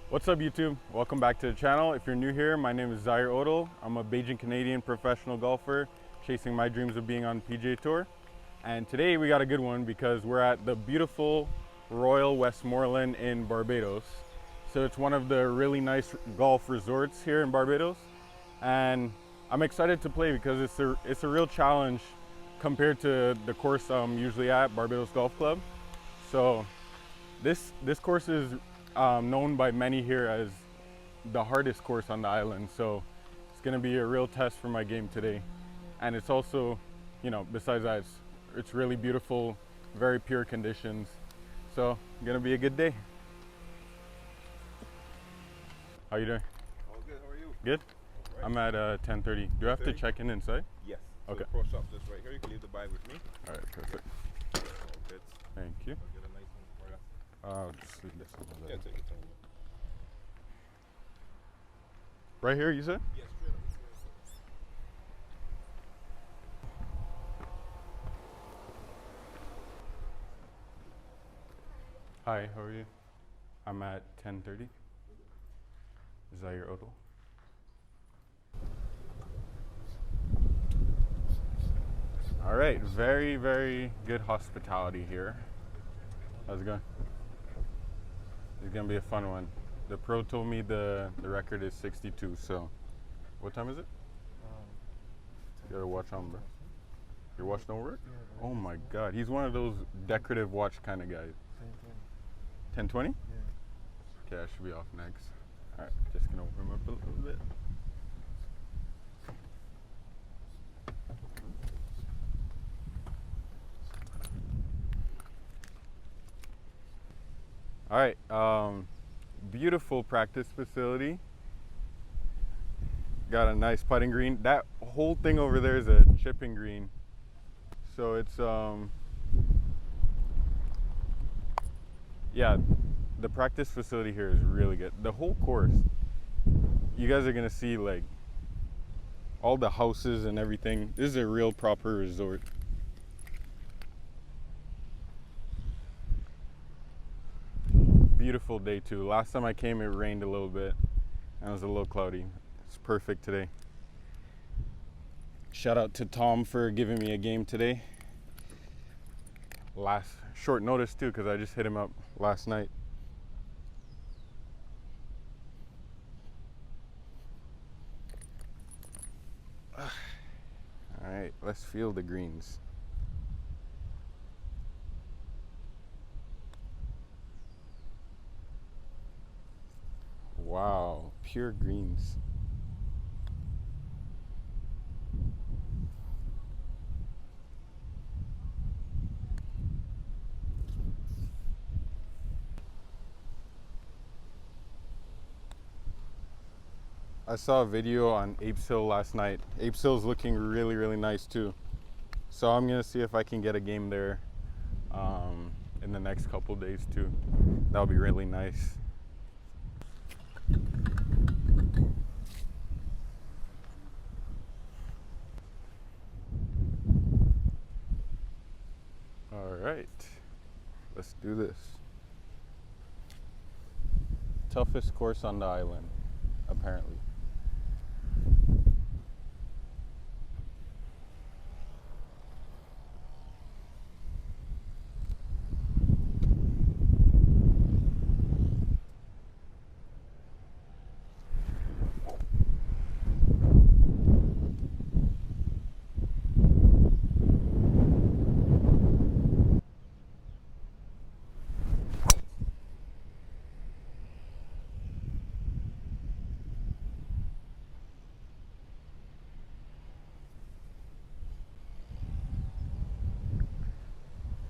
What's up YouTube? Welcome back to the channel. If you're new here, my name is Zaire Odol. I'm a Beijing Canadian professional golfer chasing my dreams of being on PGA Tour. And today we got a good one because we're at the beautiful Royal Westmorland in Barbados. So it's one of the really nice golf resorts here in Barbados. And I'm excited to play because it's a real challenge compared to the course I'm usually at, Barbados Golf Club. So this course is known by many here as the hardest course on the island, so it's going to be a real test for my game today. And it's also, besides that, it's really beautiful, very pure conditions, so going to be a good day. How you doing? All good. How are you? Good. Right. I'm at 10:30. Do I have to check in inside? Yes. Okay. So the pro shop's just right here. You can leave the bag with me. All right, perfect. All good. Thank you. I'll get a nice one for you. I'll just leave this over Yeah, there. take your time. Right here, you said? Yes, straight up. Hi, how are you? I'm at 10:30. Zaire Odol. All right, very good hospitality here. How's it going? It's gonna be a fun one. The pro told me the record is 62, so what time is it? You got a watch on, bro. Your watch don't work? Oh my god, he's one of those decorative watch kind of guys. 10:20? Okay, I should be off next. All right, just gonna warm up a little bit. All right, beautiful practice facility. Got a nice putting green. That whole thing over there is a chipping green. So it's, yeah, the practice facility here is really good. The whole course, you guys are gonna see like all the houses and everything. This is a real proper resort. Beautiful day too. Last time I came, it rained a little bit and it was a little cloudy. It's perfect today. Shout out to Tom for giving me a game today. Last short notice too, because I just hit him up last night. All right, let's feel the greens. Wow, pure greens. I saw a video on Apes Hill last night. Apes Hill's looking really nice too. So I'm gonna see if I can get a game there in the next couple days too. That'll be really nice. All right, let's do this. Toughest course on the island, apparently.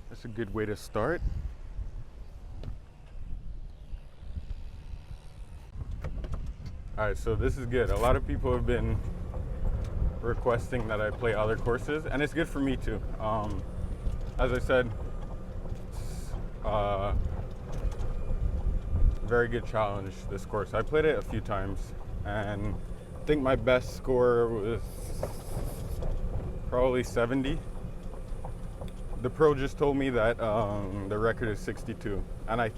That's a good way to start. All right, so this is good. A lot of people have been requesting that I play other courses, and it's good for me too. As I said, very good challenge, this course. I played it a few times, and I think my best score was probably 70. The pro just told me that the record is 62, and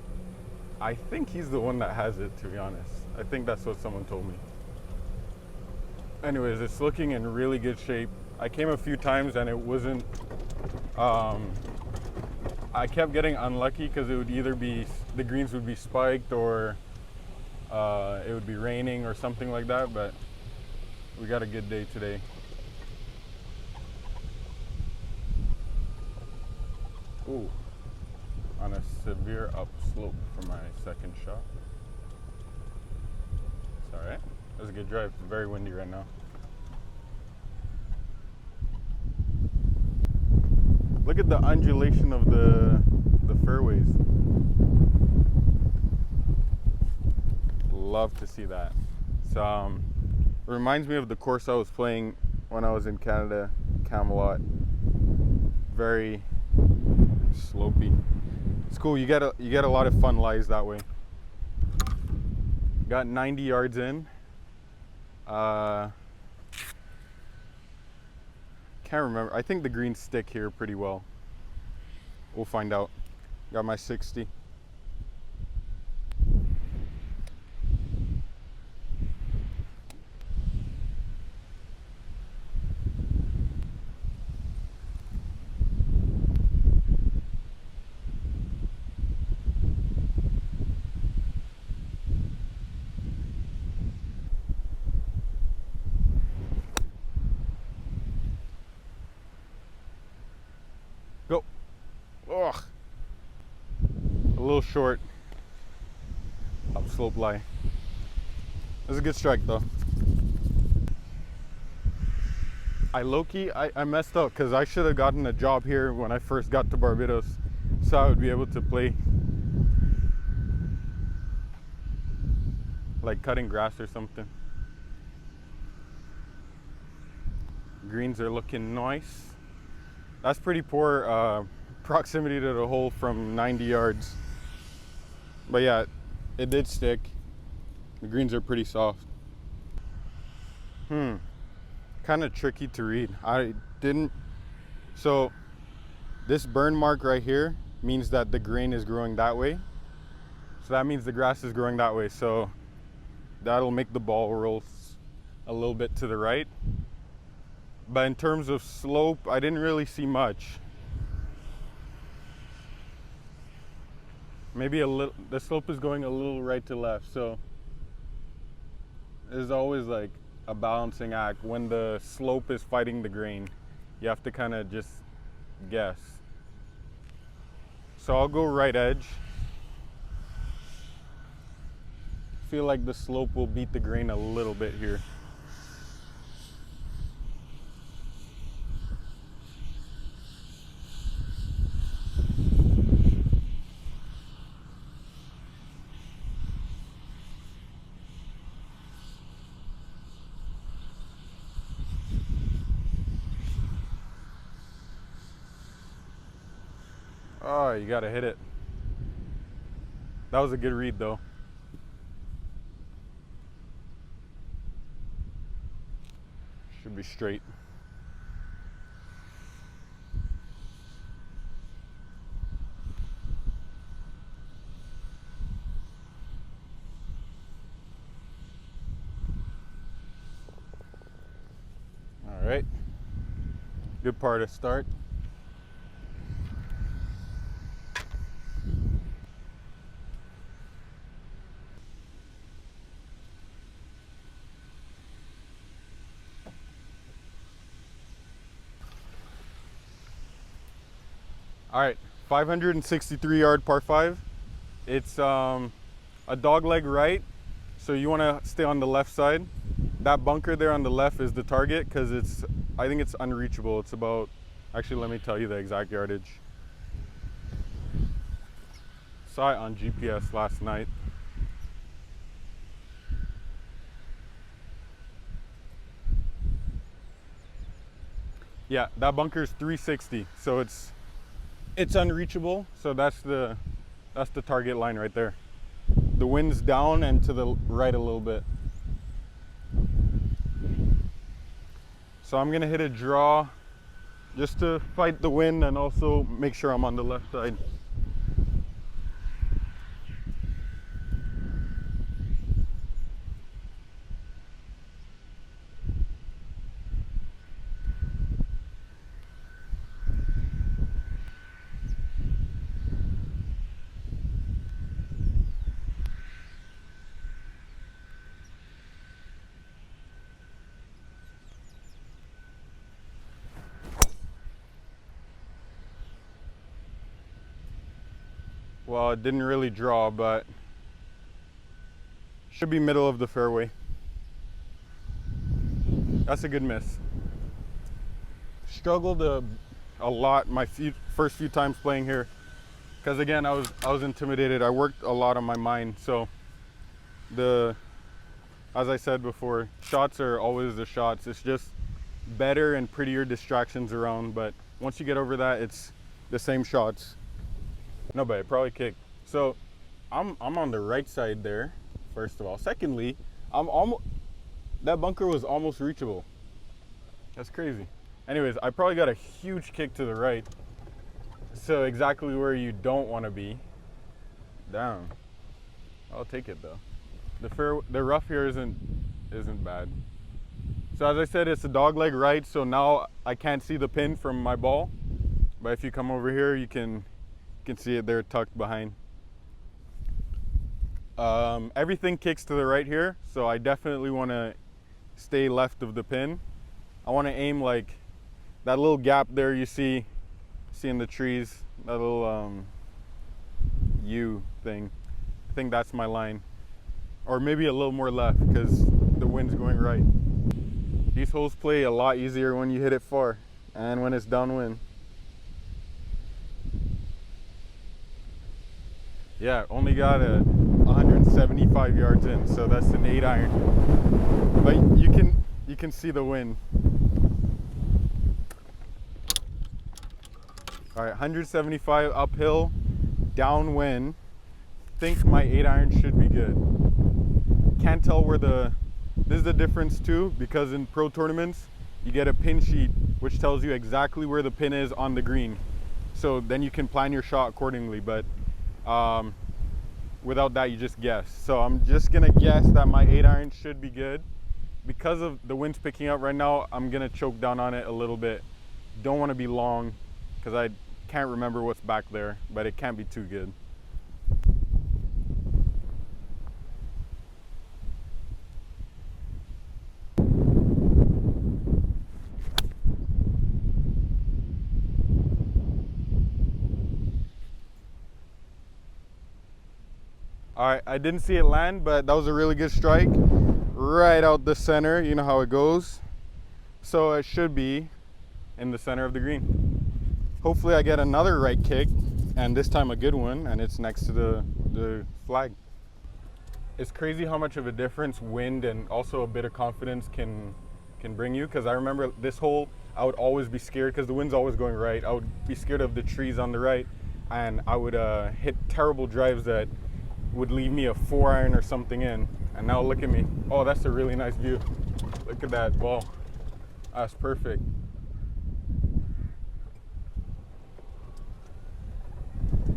I think he's the one that has it, to be honest. I think that's what someone told me. Anyways, it's looking in really good shape. I came a few times and it wasn't, I kept getting unlucky because it would either be, the greens would be spiked or it would be raining or something like that, but we got a good day today. Ooh, on a severe upslope for my second shot. It's all right. That was a good drive. It's very windy right now. Look at the undulation of the fairways. Love to see that. So it reminds me of the course I was playing when I was in Canada, Camelot. Very slopey. It's cool. You get a lot of fun lies that way. Got 90 yards in. Can't remember. I think the greens stick here pretty well. We'll find out. Got my 60. Go. Ugh. A little short. Upslope lie. It was a good strike though. I messed up because I should have gotten a job here when I first got to Barbados, so I would be able to play like cutting grass or something. Greens are looking nice. That's pretty poor proximity to the hole from 90 yards. But yeah, it did stick. The greens are pretty soft. Kind of tricky to read. So this burn mark right here means that the grain is growing that way. So that means the grass is growing that way. So that'll make the ball roll a little bit to the right. But in terms of slope, I didn't really see much. Maybe a little, the slope is going a little right to left. So there's always like a balancing act. When the slope is fighting the grain, you have to kind of just guess. So I'll go right edge. Feel like the slope will beat the grain a little bit here. Oh, you gotta hit it. That was a good read though. Should be straight. All right. Good par to start. All right, 563 yard par 5. It's a dog leg right, so you want to stay on the left side. That bunker there on the left is the target because I think it's unreachable. It's about, actually let me tell you the exact yardage. Saw it on GPS last night. Yeah, that bunker is 360, so it's unreachable. So that's the target line right there. The wind's down and to the right a little bit. So I'm gonna hit a draw just to fight the wind and also make sure I'm on the left side. Well, it didn't really draw, but should be middle of the fairway. That's a good miss. Struggled a lot my first few times playing here, because again, I was intimidated. I worked a lot on my mind. So as I said before, shots are always the shots. It's just better and prettier distractions around. But once you get over that, it's the same shots. No, but it probably kicked. So I'm on the right side there, first of all. Secondly, that bunker was almost reachable. That's crazy. Anyways, I probably got a huge kick to the right. So exactly where you don't want to be. Down. I'll take it though. The rough here isn't bad. So as I said, it's a dog leg right, so now I can't see the pin from my ball. But if you come over here, you can see it there tucked behind. Everything kicks to the right here, so I definitely want to stay left of the pin. I want to aim like that little gap there you see in the trees, that little U thing. I think that's my line, or maybe a little more left because the wind's going right. These holes play a lot easier when you hit it far and when it's downwind. Yeah, only got 175 yards in, so that's an 8-iron. But you can see the wind. All right, 175 uphill, downwind. Think my 8-iron should be good. Can't tell where this is the difference too, because in pro tournaments, you get a pin sheet which tells you exactly where the pin is on the green. So then you can plan your shot accordingly, but without that, you just guess. So I'm just gonna guess that my 8-iron should be good. Because of the wind's picking up right now, I'm gonna choke down on it a little bit. Don't wanna be long, because I can't remember what's back there, but it can't be too good. All right, I didn't see it land, but that was a really good strike. Right out the center, you know how it goes. So it should be in the center of the green. Hopefully I get another right kick, and this time a good one, and it's next to the flag. It's crazy how much of a difference wind and also a bit of confidence can bring you, because I remember this hole, I would always be scared because the wind's always going right. I would be scared of the trees on the right, and I would hit terrible drives that would leave me a 4-iron or something in. And now look at me. Oh, that's a really nice view. Look at that ball. That's perfect.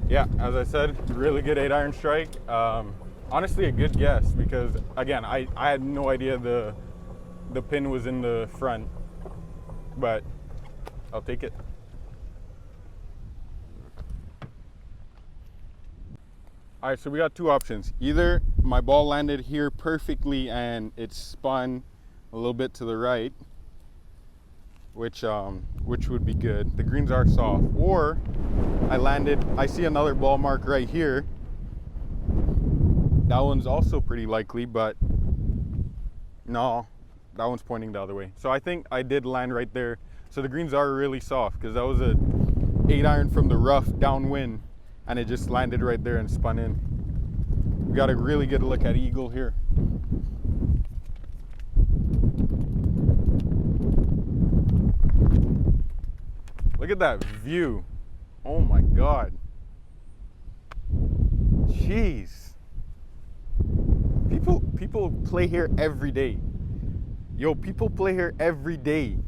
Yeah, as I said, really good 8-iron strike. Honestly, a good guess, because again, I had no idea the pin was in the front, but I'll take it. All right, so we got two options. Either my ball landed here perfectly and it spun a little bit to the right, which would be good. The greens are soft. Or I see another ball mark right here. That one's also pretty likely, but no, that one's pointing the other way. So I think I did land right there. So the greens are really soft, because that was a 8-iron from the rough downwind, and it just landed right there and spun in. We got a really good look at eagle here. Look at that view. Oh my God. Jeez. People play here every day. Yo, people play here every day.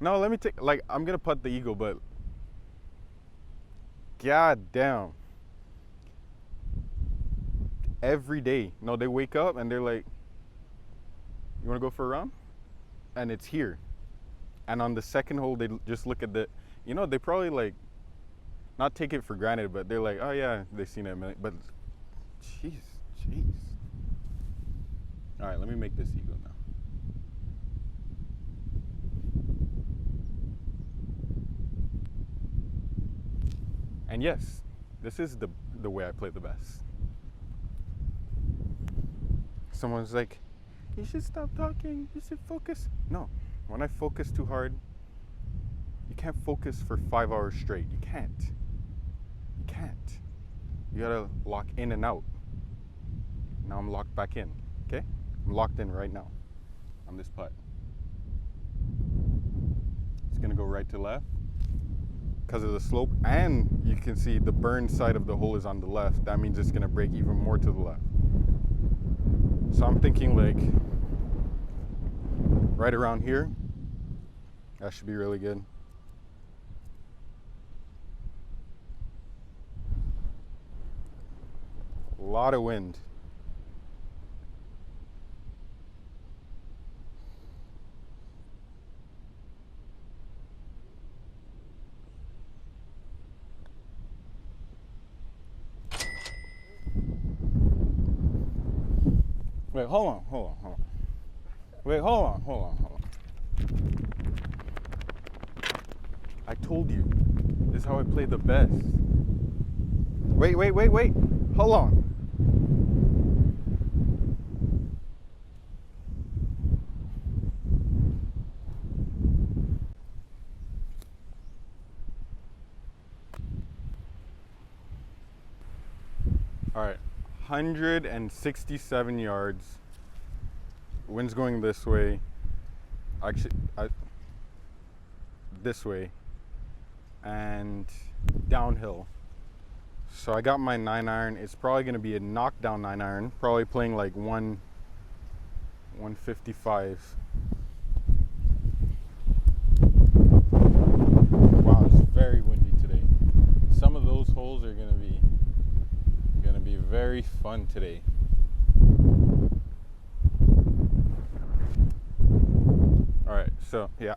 No, let me take, I'm gonna putt the eagle, but God damn. Every day. No, they wake up and they're like, you wanna go for a run? And it's here. And on the second hole, they just look at they probably not take it for granted, but they're like, oh yeah, they've seen it a minute. But jeez. All right, let me make this eagle now. And yes, this is the way I play the best. Someone's like, you should stop talking, you should focus. No, when I focus too hard, you can't focus for 5 hours straight. You can't. You can't. You gotta lock in and out. Now I'm locked back in, okay? I'm locked in right now on this putt. It's gonna go right to left because of the slope, and you can see the burn side of the hole is on the left. That means it's gonna break even more to the left. So I'm thinking like right around here. That should be really good. A lot of wind. Wait, hold on. Wait, hold on. I told you, this is how I play the best. Wait. Hold on. All right, 167 yards. Wind's going this way. Actually, this way. And downhill. So I got my 9-iron. It's probably going to be a knockdown 9-iron. Probably playing like 155. Wow, it's very windy today. Some of those holes are going to be very fun today. All right, so yeah,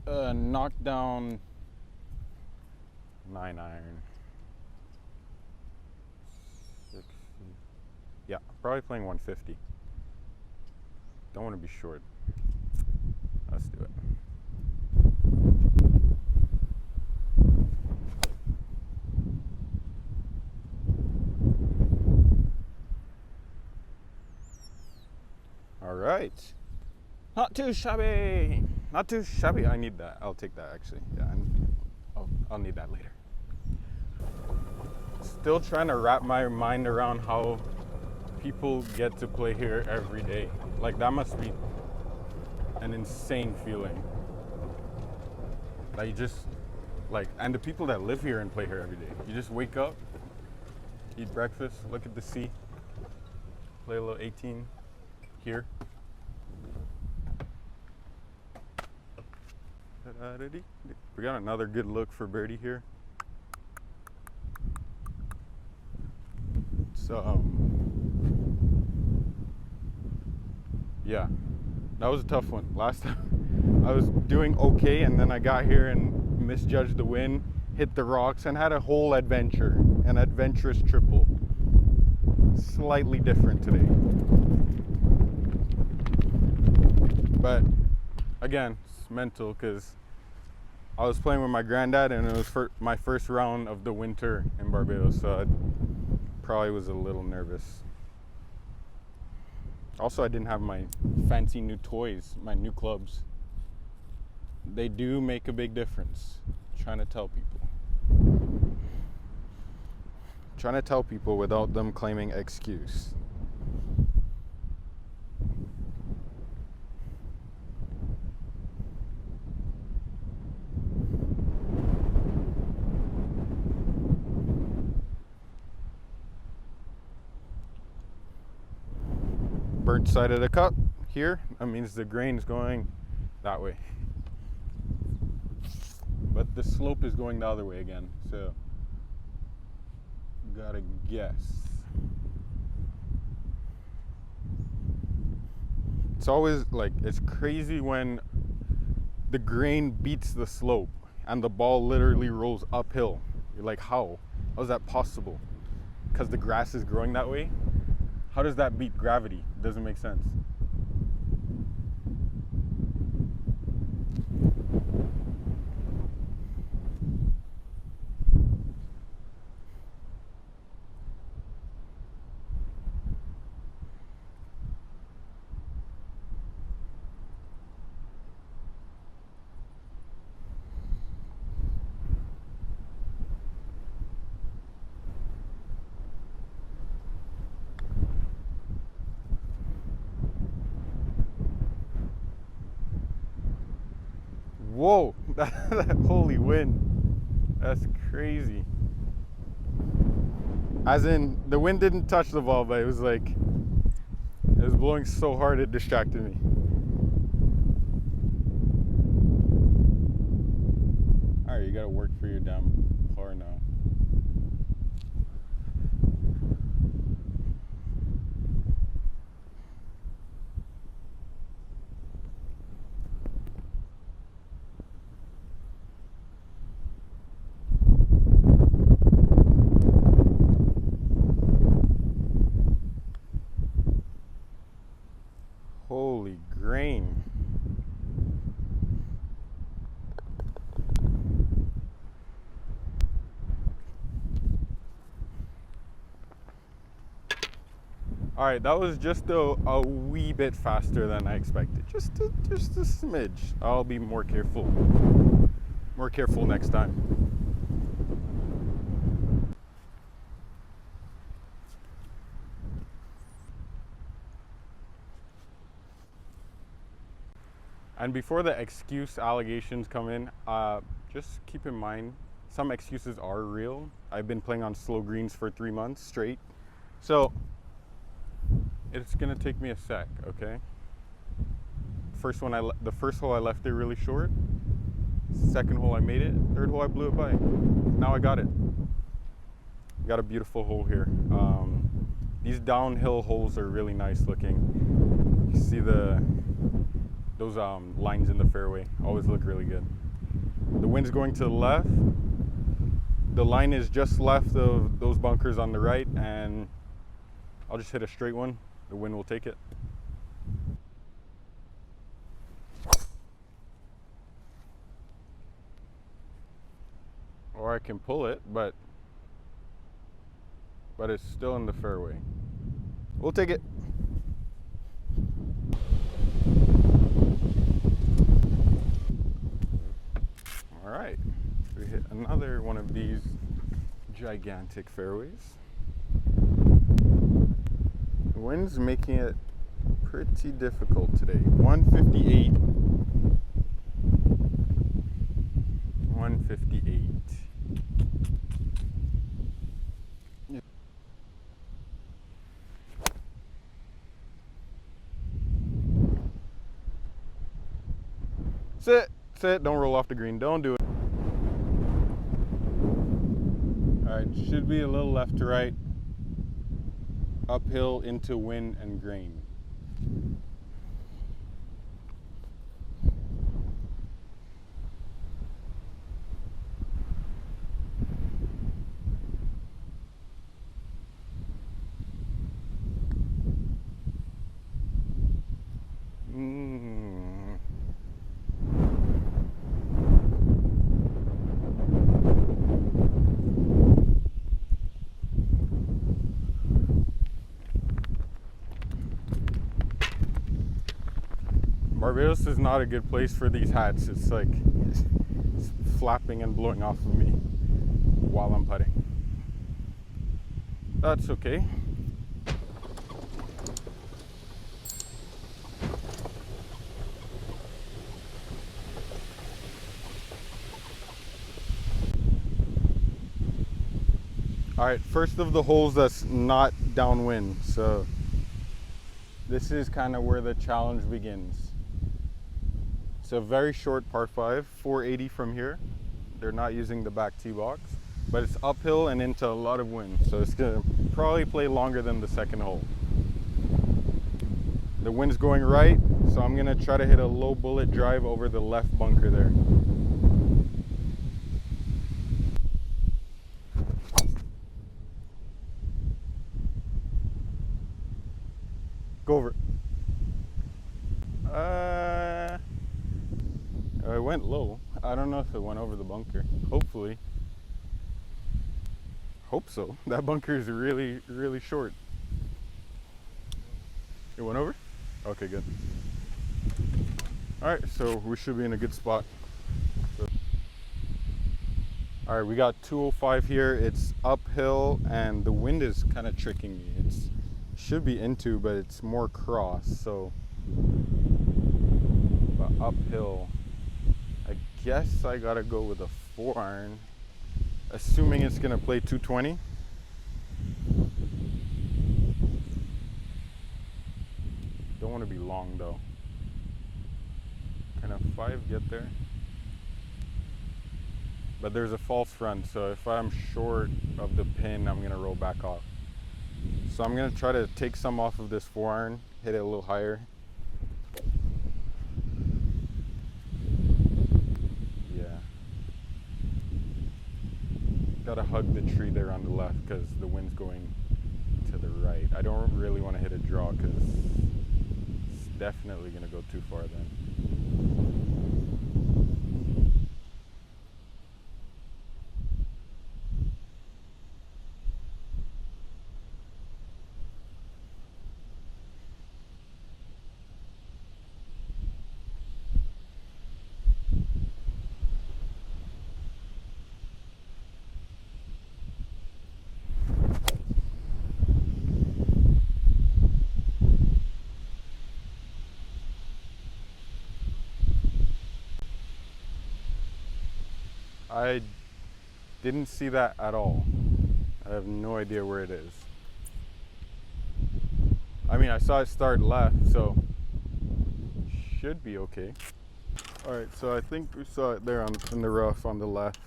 knockdown 9-iron. 60. Yeah, probably playing 150. Don't want to be short. Let's do it. All right. Not too shabby. Not too shabby. I need that. I'll take that actually. Yeah, I'll need that later. Still trying to wrap my mind around how people get to play here every day. Like, that must be an insane feeling. That you just, like, and the people that live here and play here every day. You just wake up, eat breakfast, look at the sea, play a little 18 here. We got another good look for birdie here. So, yeah, that was a tough one. Last time I was doing okay, and then I got here and misjudged the wind, hit the rocks, and had a whole adventure, an adventurous triple. Slightly different today. But again, it's mental because I was playing with my granddad, and it was my first round of the winter in Barbados, so I probably was a little nervous. Also, I didn't have my fancy new toys, my new clubs. They do make a big difference. Trying to tell people without them claiming excuse. Burnt side of the cup here, that means the grain's going that way. But the slope is going the other way again, so gotta guess. It's always like, it's crazy when the grain beats the slope and the ball literally rolls uphill. You're like, how is that possible? Because the grass is growing that way? How does that beat gravity? It doesn't make sense. Whoa, that holy wind. That's crazy. As in, the wind didn't touch the ball, but it was like, it was blowing so hard it distracted me. All right, you gotta work for your damn car now. Holy grain. All right, that was just a wee bit faster than I expected. Just a smidge. I'll be more careful. More careful next time. And before the excuse allegations come in, just keep in mind, some excuses are real. I've been playing on slow greens for 3 months straight. So it's gonna take me a sec, okay? The first hole I left it really short. Second hole I made it. Third hole I blew it by. Now I got it. Got a beautiful hole here. These downhill holes are really nice looking. You see those lines in the fairway always look really good. The wind's going to the left. The line is just left of those bunkers on the right, and I'll just hit a straight one. The wind will take it. Or I can pull it, but it's still in the fairway. We'll take it. All right, we hit another one of these gigantic fairways. The wind's making it pretty difficult today. 158. 158. Sit, don't roll off the green, don't do it. All right, should be a little left to right, uphill into wind and grain. Barbados is not a good place for these hats. It's like it's flapping and blowing off of me while I'm putting. That's okay. All right, first of the holes that's not downwind. So this is kind of where the challenge begins. It's a very short par 5, 480 from here. They're not using the back tee box, but it's uphill and into a lot of wind. So it's gonna probably play longer than the second hole. The wind's going right, so I'm gonna try to hit a low bullet drive over the left bunker there. Go over. It went low. I don't know if it went over the bunker. Hopefully. Hope so. That bunker is really, really short. It went over? Okay, good. All right, so we should be in a good spot. All right, we got 205 here. It's uphill and the wind is kind of tricking me. It should be into, but it's more cross. So, but uphill guess I gotta go with a 4-iron, assuming it's gonna play 220. Don't want to be long though. Can a 5 get there? But there's a false front, so if I'm short of the pin, I'm gonna roll back off. So I'm gonna try to take some off of this 4-iron, hit it a little higher. Yeah. Gotta hug the tree there on the left because the wind's going to the right. I don't really want to hit a draw because it's definitely gonna go too far then. I didn't see that at all. I have no idea where it is. I mean, I saw it start left, so should be okay. All right, so I think we saw it there in the rough on the left,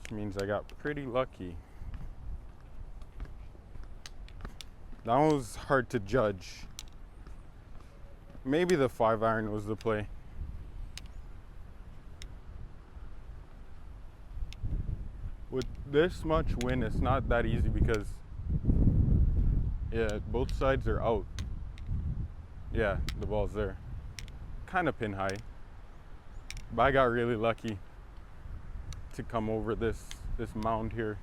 which means I got pretty lucky. That one was hard to judge. Maybe the 5-iron was the play. With this much wind, it's not that easy because, yeah, both sides are out. Yeah, the ball's there. Kind of pin high. But I got really lucky to come over this mound here.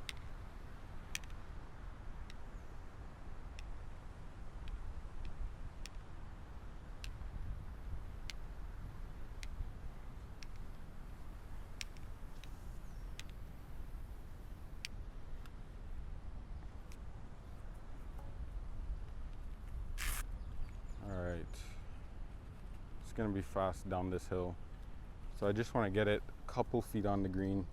It's gonna be fast down this hill, so I just want to get it a couple feet on the green.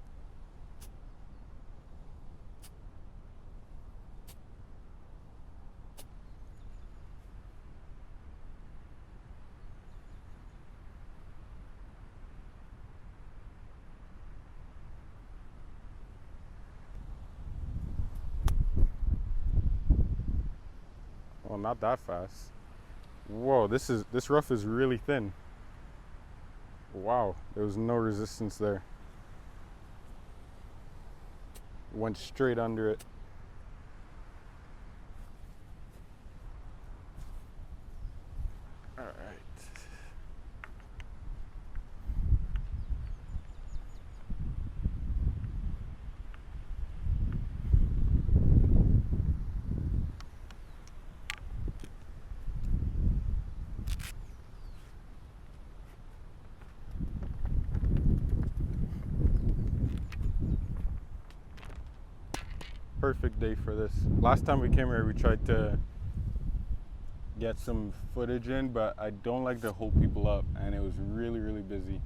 Well, not that fast. Whoa, this rough is really thin. Wow, there was no resistance there. Went straight under it. All right. Perfect day for this. Last time we came here, we tried to get some footage in, but I don't like to hold people up, and it was really, really busy.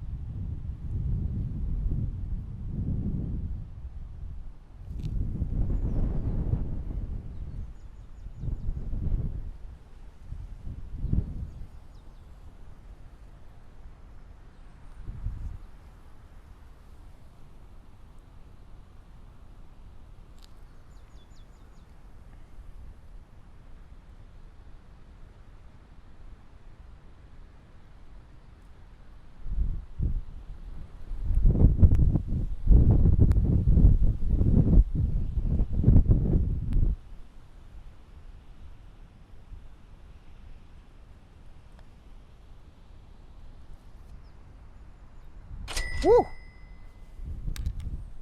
Woo!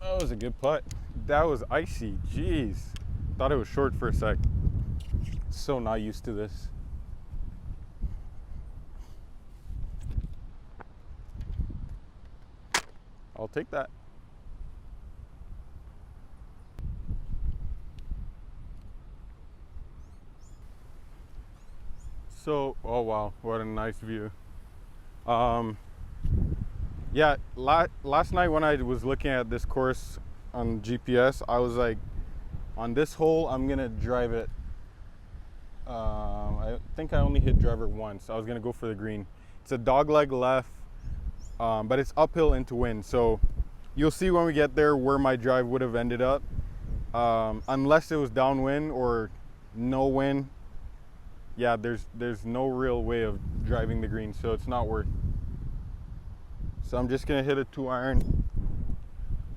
That was a good putt. That was icy. Jeez. Thought it was short for a sec. So not used to this. I'll take that. So, oh wow, what a nice view. Yeah, last night when I was looking at this course on GPS, I was like, on this hole, I'm gonna drive it. I think I only hit driver once. I was gonna go for the green. It's a dogleg left, but it's uphill into wind. So you'll see when we get there where my drive would have ended up. Unless it was downwind or no wind, yeah, there's no real way of driving the green, so it's not worth. So I'm just gonna hit a 2-iron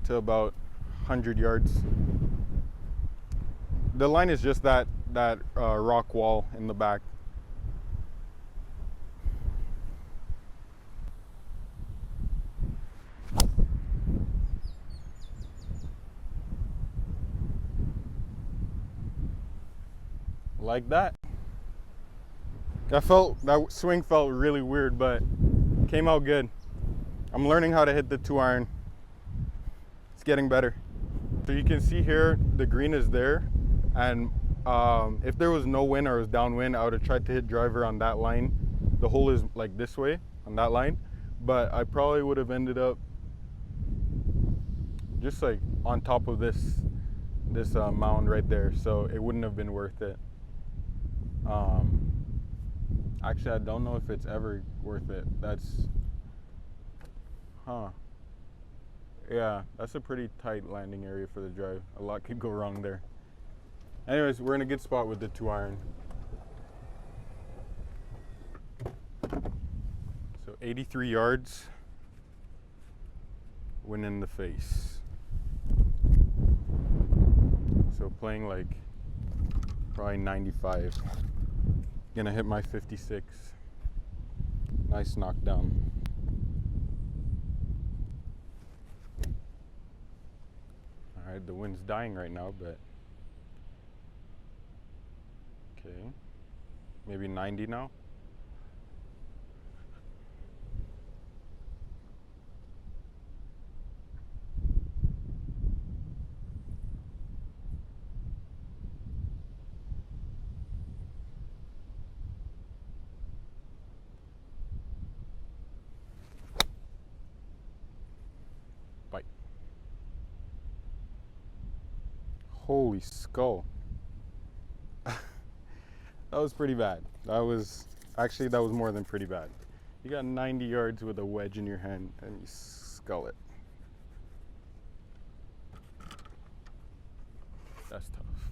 to about 100 yards. The line is just that rock wall in the back. Like that. That swing felt really weird, but came out good. I'm learning how to hit the 2-iron. It's getting better. So you can see here the green is there, and if there was no wind or it was downwind, I would have tried to hit driver on that line. The hole is like this way on that line, but I probably would have ended up just like on top of this mound right there, so it wouldn't have been worth it. Actually, I don't know if it's ever worth it. Yeah, that's a pretty tight landing area for the drive. A lot could go wrong there. Anyways, we're in a good spot with the 2-iron. So 83 yards, wind in the face. So playing like probably 95. Gonna hit my 56. Nice knockdown. All right, the wind's dying right now, but okay, maybe 90 now. Bite. Holy skull. That was pretty bad. That was more than pretty bad. You got 90 yards with a wedge in your hand and you skull it. That's tough.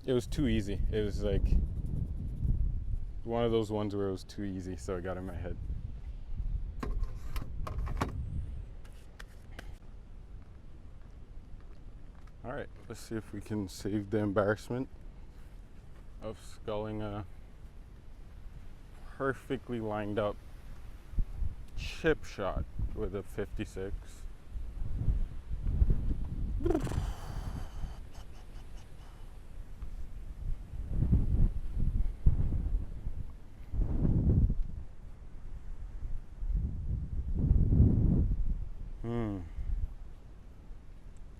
It was too easy. It was like one of those ones where it was too easy, so it got in my head. All right, let's see if we can save the embarrassment of sculling a perfectly lined up chip shot with a 56.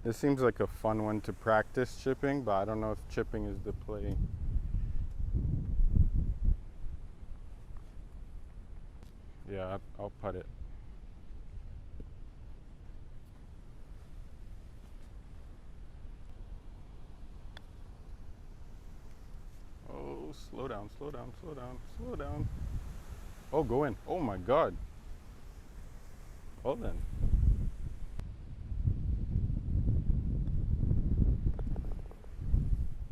This seems like a fun one to practice chipping, but I don't know if chipping is the play. Yeah, I'll putt it. Oh, slow down, slow down, slow down, slow down. Oh, go in. Oh my God. Well then.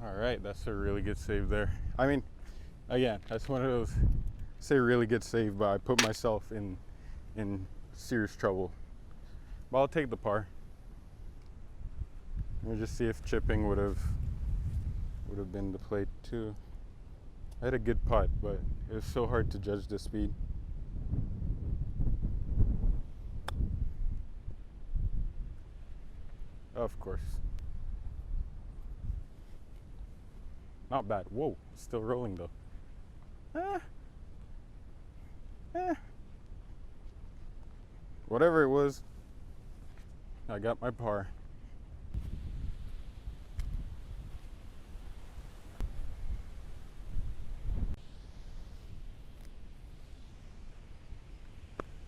All right, that's a really good save there. I mean, again, that's one of those, say really good save, but I put myself in serious trouble. But I'll take the par. Let me just see if chipping would have been the play too. I had a good putt, but it was so hard to judge the speed. Of course. Not bad. Whoa, still rolling though. Whatever it was, I got my par.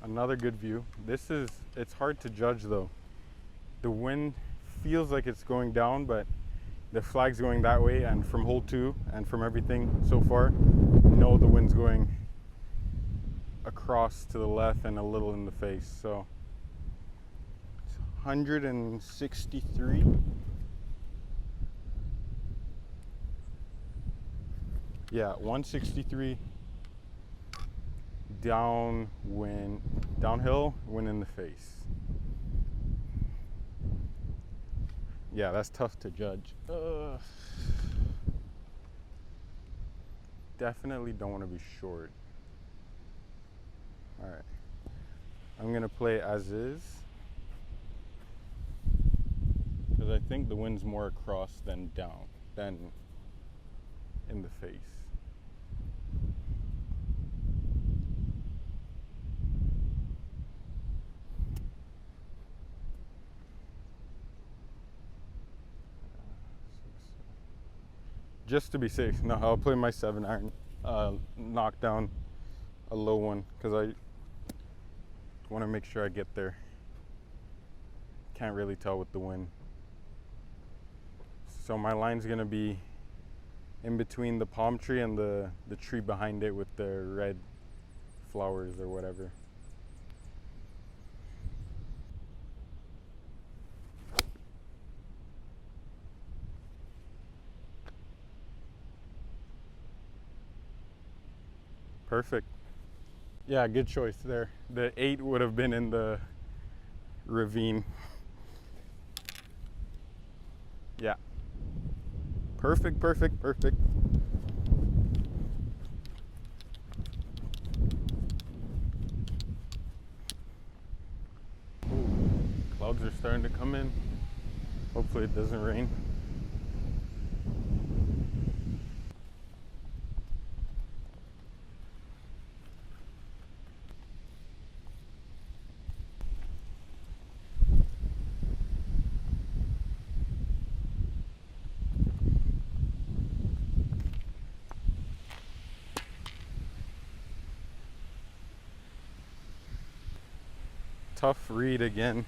Another good view. It's hard to judge though. The wind feels like it's going down, but the flag's going that way, and from hole 2 and from everything so far, no, the wind's going across to the left and a little in the face. So it's 163. Yeah, 163 downhill, wind in the face. Yeah, that's tough to judge. Definitely don't want to be short. All right, I'm gonna play as is because I think the wind's more across than down, than in the face. Just to be safe, no, I'll play my 7-iron, knock down a low one because I want to make sure I get there. Can't really tell with the wind. So my line's gonna be in between the palm tree and the tree behind it with the red flowers or whatever. Perfect. Yeah, good choice there. The 8 would have been in the ravine. Yeah. Perfect, perfect, perfect. Ooh, clouds are starting to come in. Hopefully it doesn't rain. Tough read again.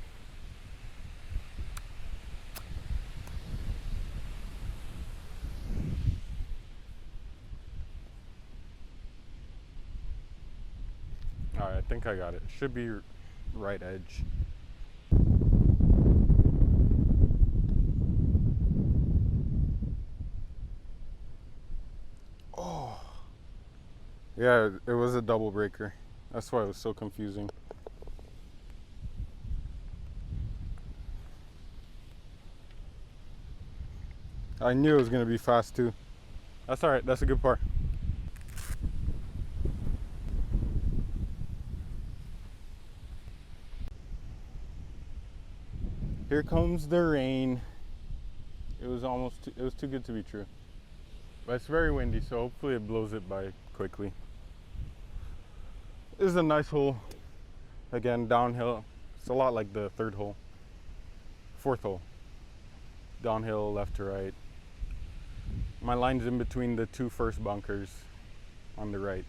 All right, I think I got it. Should be right edge. Oh. Yeah, it was a double breaker. That's why it was so confusing. I knew it was going to be fast too. That's all right. That's a good par. Here comes the rain. It was too good to be true. But it's very windy, so hopefully it blows it by quickly. This is a nice hole. Again, downhill. It's a lot like the 3rd hole. 4th hole. Downhill, left to right. My line's in between the 2 first bunkers on the right.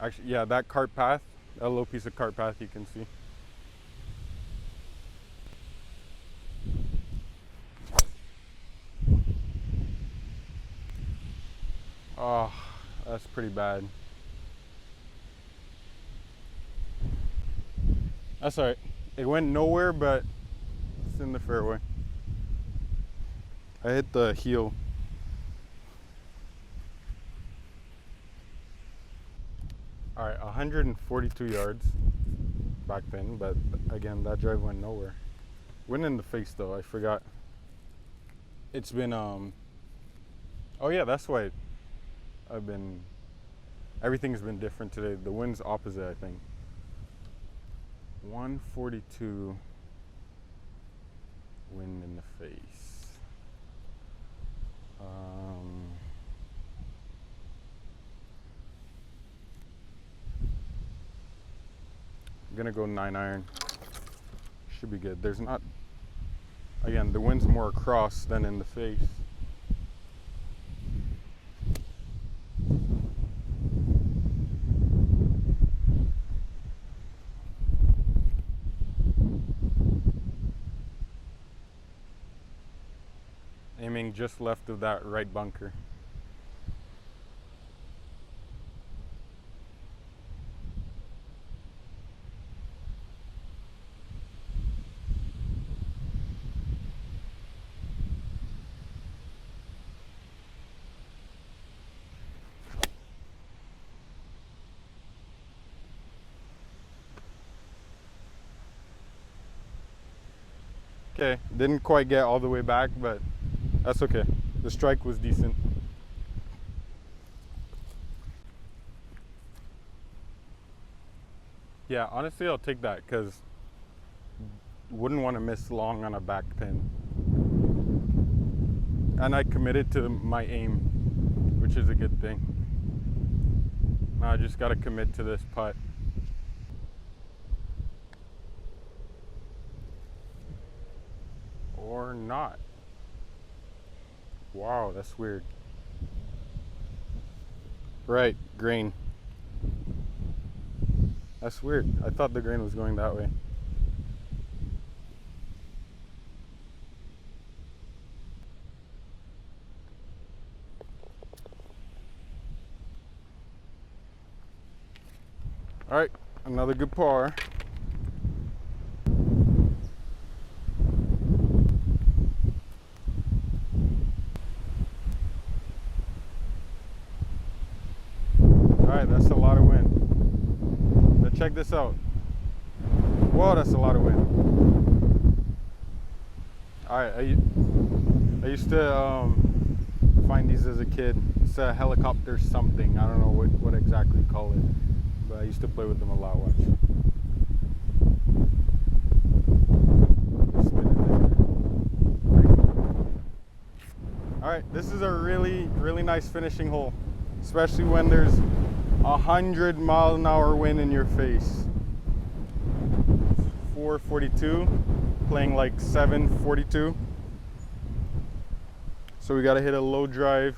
Actually, yeah, that cart path, that little piece of cart path you can see. Oh, that's pretty bad. That's all right. It went nowhere, but it's in the fairway. I hit the heel. All right, 142 yards back then, but again, that drive went nowhere. Went in the face though, I forgot. It's been, oh yeah, that's why everything's been different today. The wind's opposite, I think. 142 wind in the face. I'm gonna go 9-iron. Should be good. There's not, again, the wind's more across than in the face. just left of that right bunker. Okay, didn't quite get all the way back, but that's okay. The strike was decent. Yeah, honestly, I'll take that because wouldn't want to miss long on a back pin. And I committed to my aim, which is a good thing. Now I just got to commit to this putt. Or not. Wow, that's weird. Right, grain. That's weird. I thought the grain was going that way. All right, another good par. Alright, that's a lot of wind. Now check this out. Whoa, that's a lot of wind. Alright, I used to find these as a kid. It's a helicopter something. I don't know what exactly to call it. But I used to play with them a lot, watch. Alright, this is a really nice finishing hole. Especially when there's 100-mile-an-hour wind in your face. 442, playing like 742. So we gotta hit a low drive.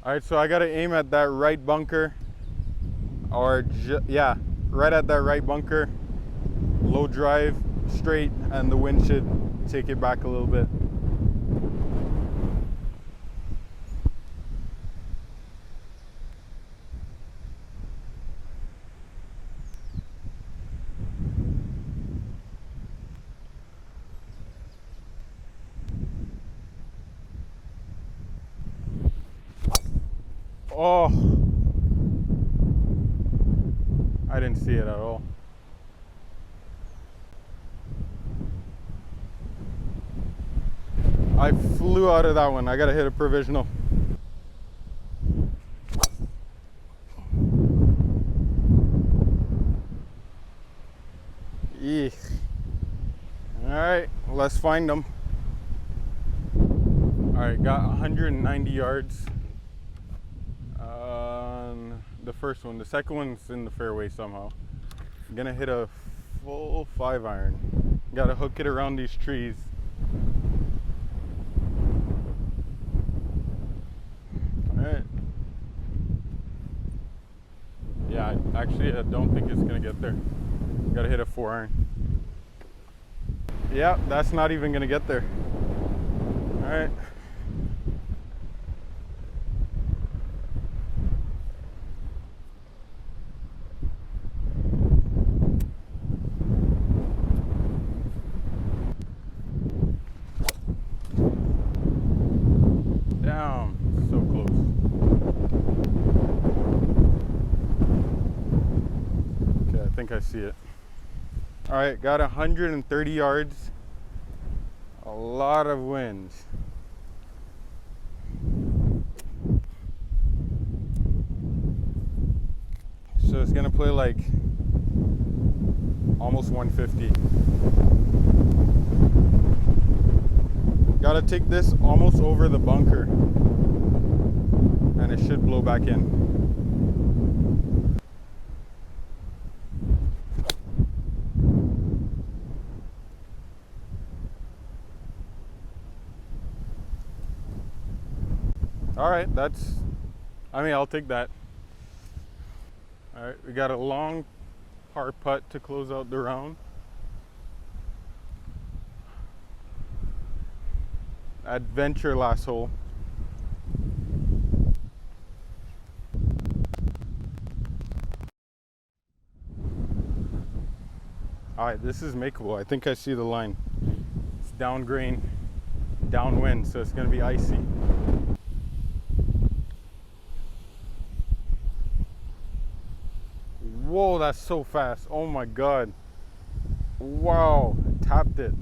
All right, so I gotta aim at that right bunker, or yeah, right at that right bunker, low drive, straight, and the wind should take it back a little bit. Oh, I didn't see it at all. I flew out of that one. I gotta hit a provisional. Eek. All right, let's find them. All right, got 190 yards. The first one. The second one's in the fairway somehow. I'm gonna hit a full 5-iron. Gotta hook it around these trees. Alright. Yeah, actually I don't think it's gonna get there. Gotta hit a 4-iron. Yeah, that's not even gonna get there. Alright. So close. Okay, I think I see it. All right, got 130 yards. A lot of wind. So it's gonna play like almost 150. Gotta take this almost over the bunker, and it should blow back in. All right, I mean, I'll take that. All right, we got a long par putt to close out the round. Adventure last hole. All right, this is makeable. I think I see the line. It's down grain, downwind, so it's gonna be icy. Whoa, that's so fast. Oh my God. Wow, I tapped it.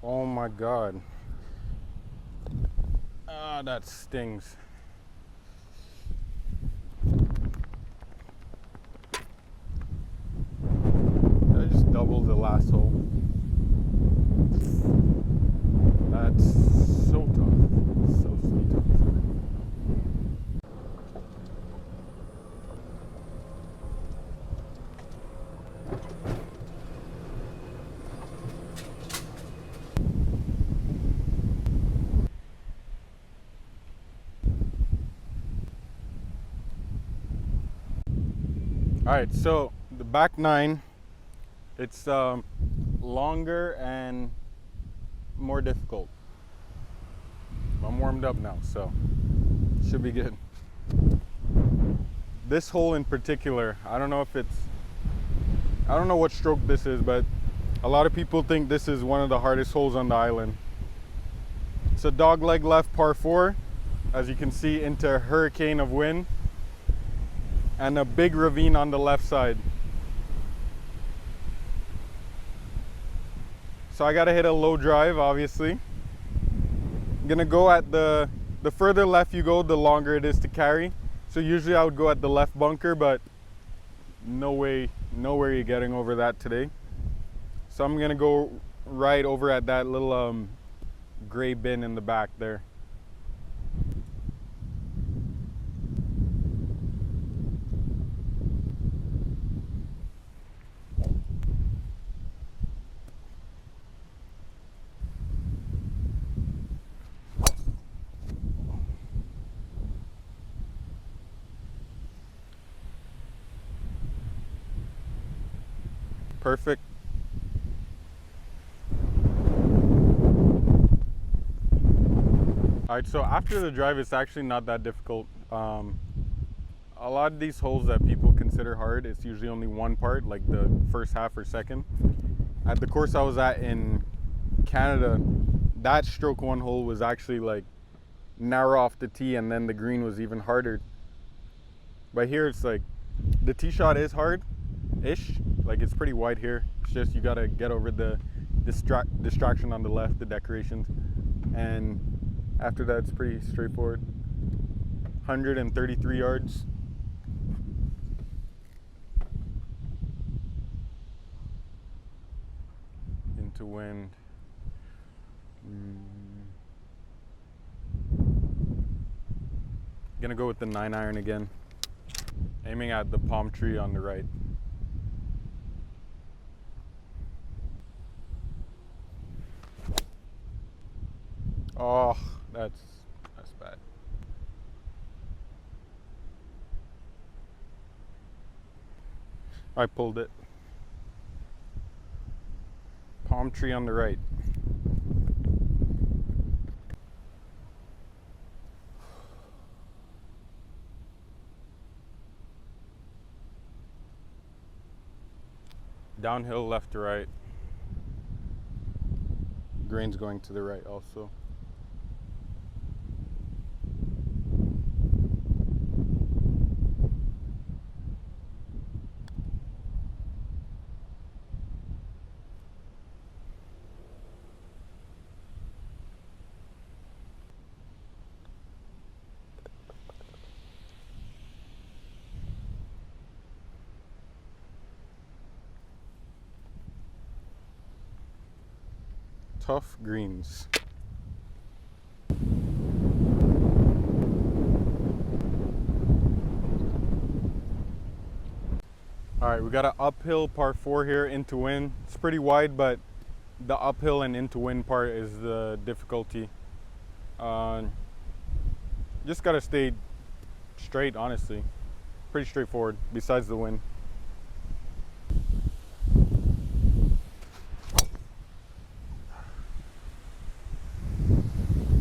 Oh my God. Ah, that stings. I just doubled the last hole. That's so tough. So tough. All right, so the back nine, it's longer and more difficult. I'm warmed up now, so should be good. This hole in particular, I don't know what stroke this is, but a lot of people think this is one of the hardest holes on the island. It's a dogleg left par 4, as you can see, into a hurricane of wind, and a big ravine on the left side. So I gotta hit a low drive, obviously. I'm gonna go at the further left you go, the longer it is to carry. So usually I would go at the left bunker, but no way you're getting over that today. So I'm gonna go right over at that little gray bin in the back there. Perfect. All right, so after the drive, it's actually not that difficult. A lot of these holes that people consider hard, it's usually only one part, like the first half or second. At the course I was at in Canada, that stroke one hole was actually like narrow off the tee, and then the green was even harder. But here it's like, the tee shot is hard-ish, like it's pretty wide here. It's just you gotta get over the distraction on the left, the decorations, and after that it's pretty straightforward. 133 yards. Into wind. Gonna go with the 9-iron again. Aiming at the palm tree on the right. Oh, that's bad. I pulled it. Palm tree on the right. Downhill left to right. Grain's going to the right also. tough greens. All right, we got an uphill par 4 here into wind. It's pretty wide, but the uphill and into wind part is the difficulty. Just gotta stay straight, honestly. Pretty straightforward, besides the wind.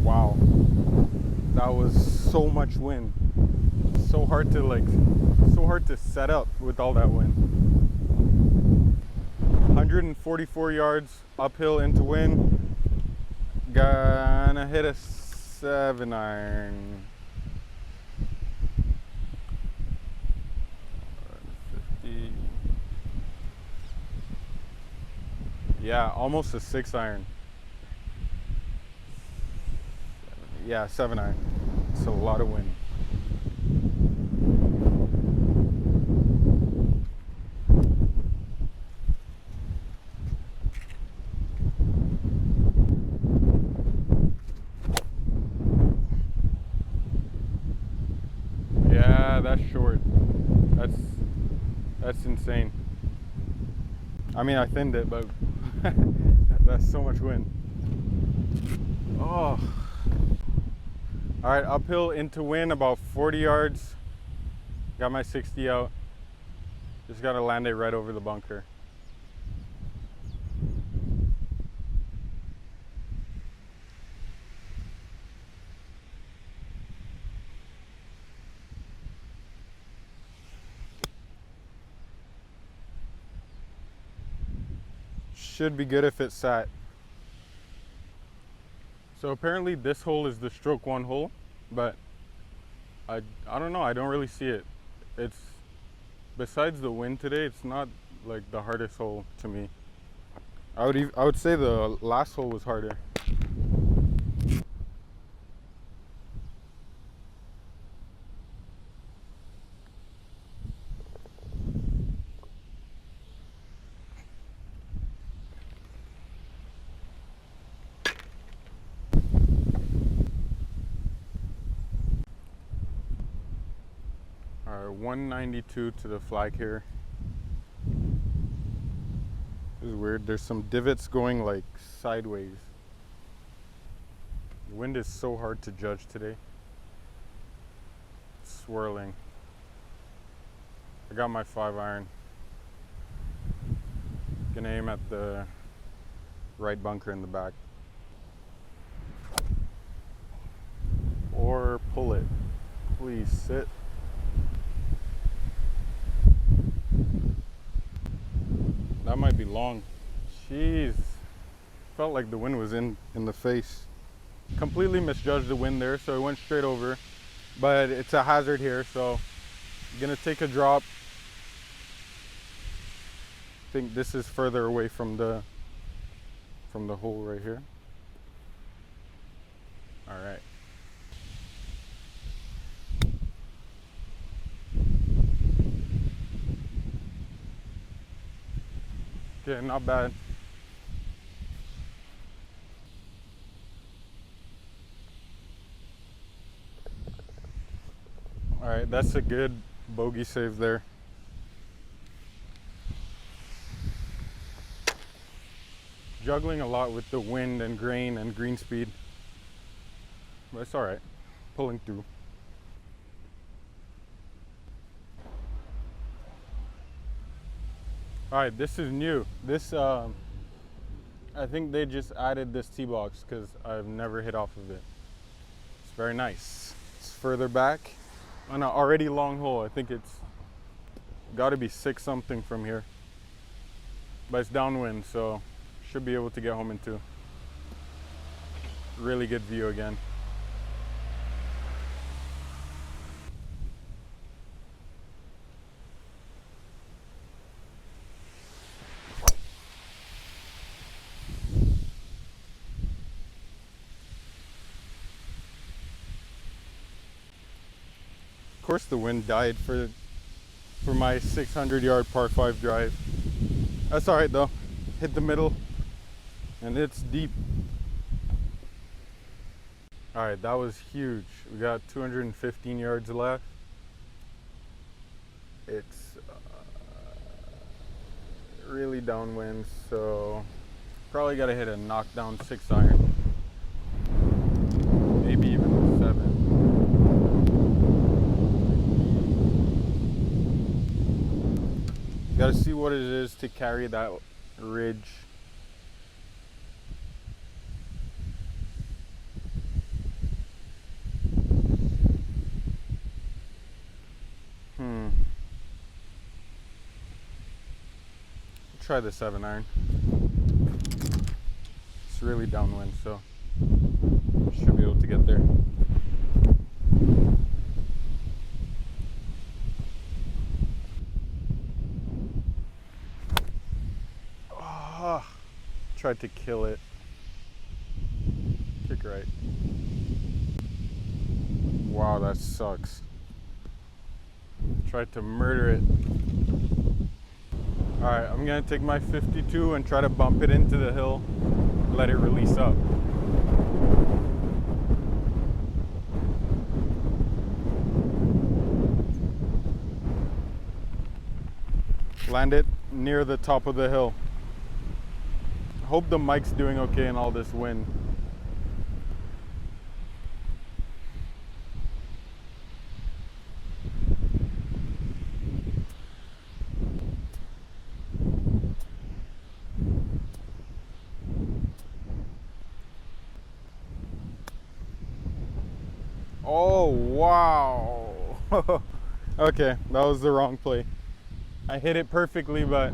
Wow, that was so much wind. So hard to set up with all that wind. 144 yards uphill into wind. Gonna hit a 7-iron. 50. Yeah, almost a 6-iron. Yeah, 7-iron. It's a lot of wind. Yeah, that's short. That's insane. I mean, I thinned it, but that's so much wind. Oh. All right, uphill into wind, about 40 yards. Got my 60 out. Just gotta land it right over the bunker. Should be good if it sat. So apparently this hole is the stroke 1 hole, but I don't know, I don't really see it. It's, besides the wind today, it's not like the hardest hole to me. I would say the last hole was harder. All right, 192 to the flag here. This is weird. There's some divots going like sideways. The wind is so hard to judge today. It's swirling. I got my 5-iron. Gonna aim at the right bunker in the back. Or pull it. Please sit. That might be long. Jeez. Felt like the wind was in the face. Completely misjudged the wind there, so it went straight over. But it's a hazard here, so I'm gonna take a drop. I think this is further away from the hole right here. All right. Okay, not bad. All right, that's a good bogey save there. Juggling a lot with the wind and grain and green speed, but it's all right. Pulling through. All right, this is new. This, I think they just added this tee box because I've never hit off of it. It's very nice. It's further back on an already long hole. I think it's got to be 6 something from here, but it's downwind, so should be able to get home in 2. Really good view again. Of course the wind died for my 600-yard par 5 drive. That's all right though. Hit the middle. And it's deep. All right, that was huge. We got 215 yards left. It's really downwind, so probably got to hit a knockdown 6-iron, maybe even a 7. Got to see what it is to carry that ridge. Try the 7-iron. It's really downwind, so should be able to get there. Oh, tried to kill it. Kick right. Wow, that sucks. Tried to murder it. Alright, I'm gonna take my 52 and try to bump it into the hill, let it release up. Land it near the top of the hill. Hope the mic's doing okay in all this wind. Oh, wow. Okay, that was the wrong play. I hit it perfectly, but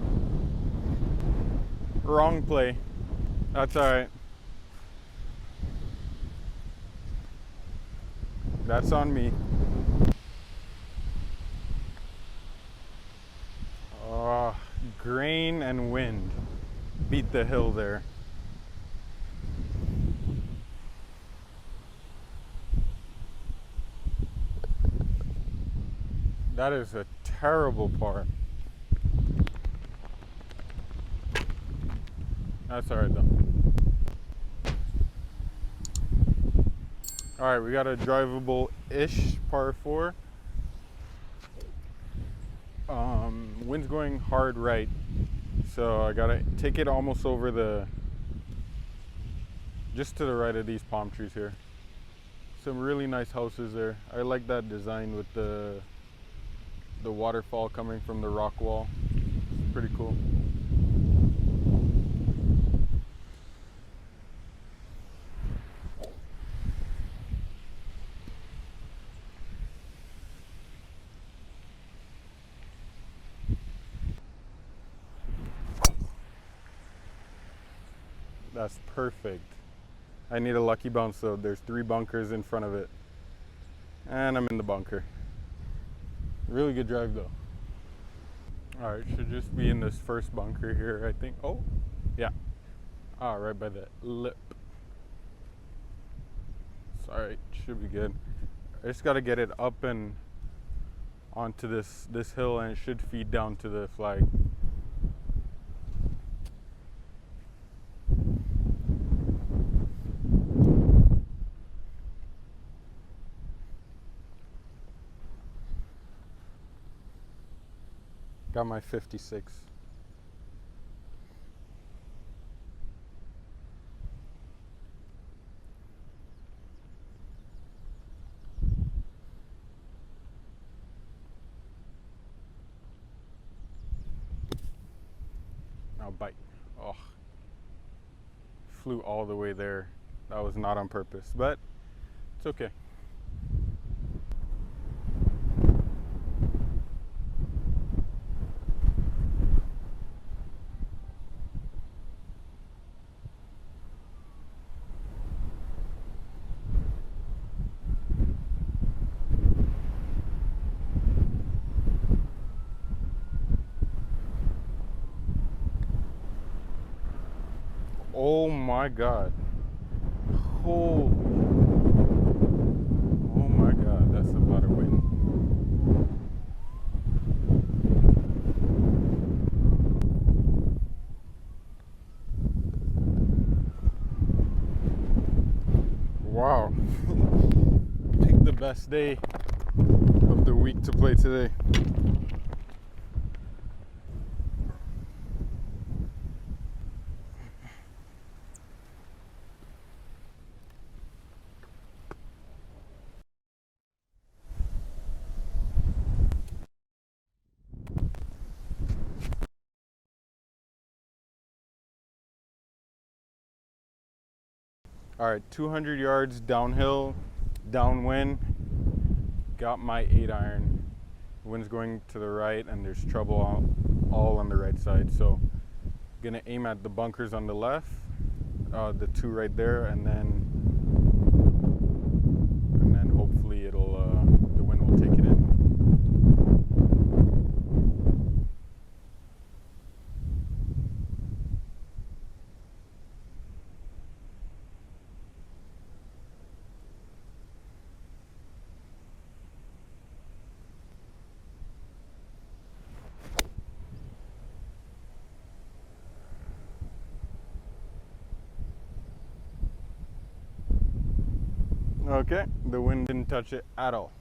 wrong play. That's all right. That's on me. Grain and wind beat the hill there. That is a terrible par. That's all right though. All right, we got a drivable-ish par 4. Wind's going hard right, so I gotta take it almost over just to the right of these palm trees here. Some really nice houses there. I like that design with the waterfall coming from the rock wall. It's pretty cool. That's perfect. I need a lucky bounce though. There's 3 bunkers in front of it. And I'm in the bunker. Really good drive though. All right, should just be in this first bunker here, I think. Oh, yeah. Right by the lip. Sorry, should be good. I just got to get it up and onto this hill, and it should feed down to the flag. Got my 56. Now bite. Oh, flew all the way there. That was not on purpose, but it's okay. Oh my God. Holy. Oh my God, that's a lot of wind. Wow. Pick the best day of the week to play today. All right, 200 yards downhill, downwind. Got my 8-iron. Wind's going to the right, and there's trouble all on the right side. So, gonna aim at the bunkers on the left, the two right there, and then hopefully it'll the wind will take it in. Okay, the wind didn't touch it at all.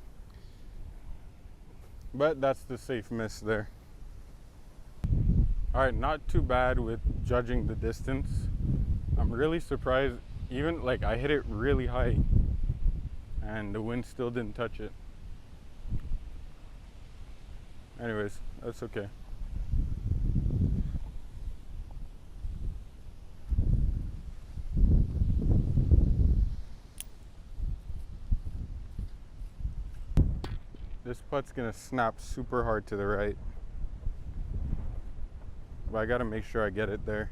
But that's the safe miss there. All right, not too bad with judging the distance. I'm really surprised, even like I hit it really high and the wind still didn't touch it. Anyways, that's okay. This putt's gonna snap super hard to the right, but I gotta make sure I get it there.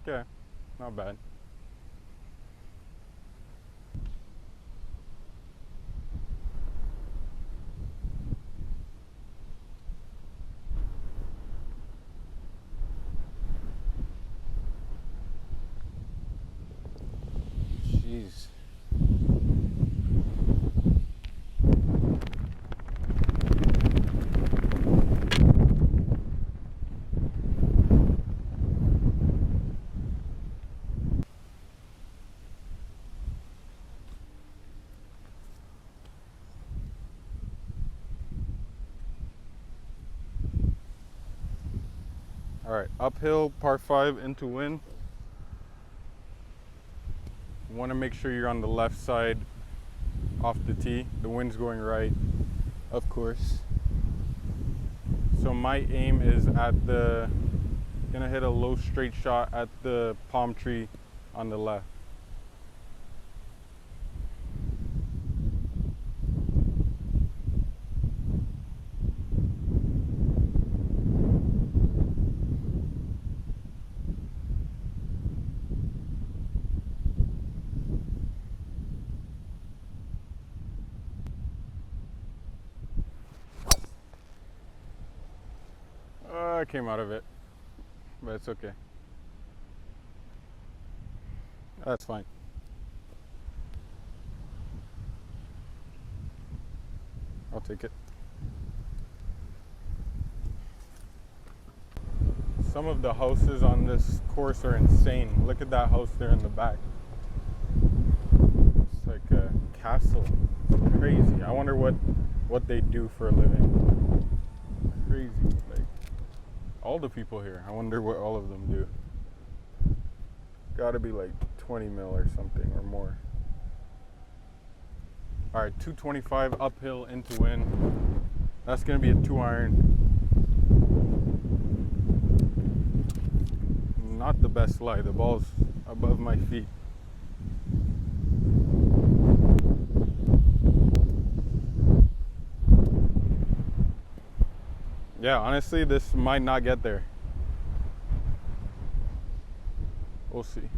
Okay, not bad. Jeez. All right, uphill, par 5 into wind. You want to make sure you're on the left side off the tee. The wind's going right, of course. So my aim is at gonna hit a low straight shot at the palm tree on the left. I came out of it, but it's okay. That's fine. I'll take it. Some of the houses on this course are insane. Look at that house there in the back. It's like a castle. It's crazy. I wonder what they do for a living. Crazy. Like all the people here. I wonder what all of them do. Gotta be like 20 mil or something or more. All right, 225 uphill into wind. That's gonna be a 2-iron. Not the best lie. The ball's above my feet. Yeah, honestly, this might not get there. We'll see.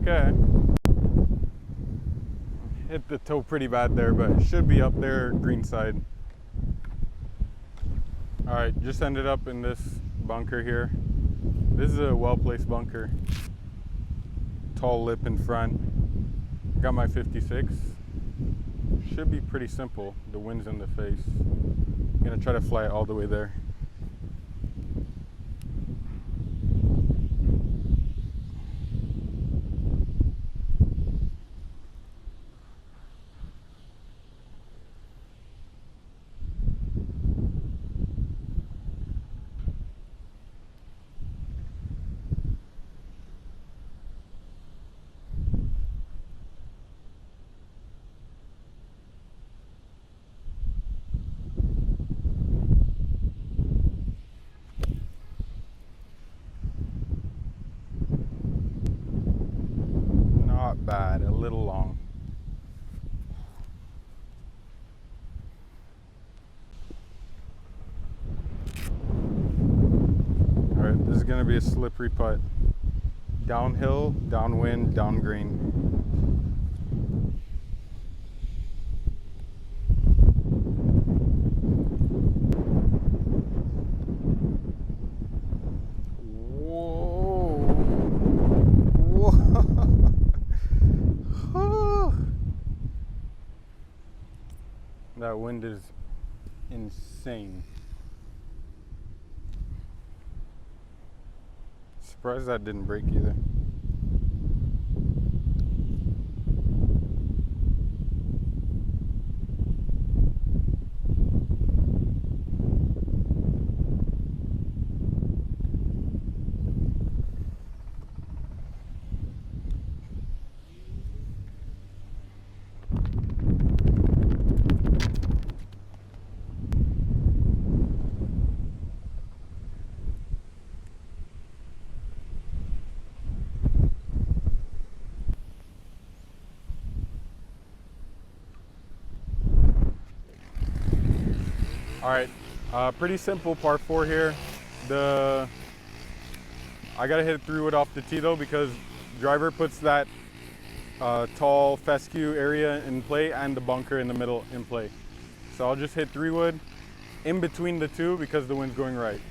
Okay. Hit the toe pretty bad there, but it should be up there, green side. All right, just ended up in this bunker here. This is a well-placed bunker. Tall lip in front. Got my 56. Should be pretty simple. The wind's in the face. I'm gonna try to fly it all the way there. Not bad, a little long. All right, this is gonna be a slippery putt. Downhill, downwind, down green. That wind is insane. Surprised that didn't break either. All right, pretty simple par 4 here. I gotta hit it through it off the tee though, because driver puts that tall fescue area in play and the bunker in the middle in play. So I'll just hit 3-wood in between the two because the wind's going right.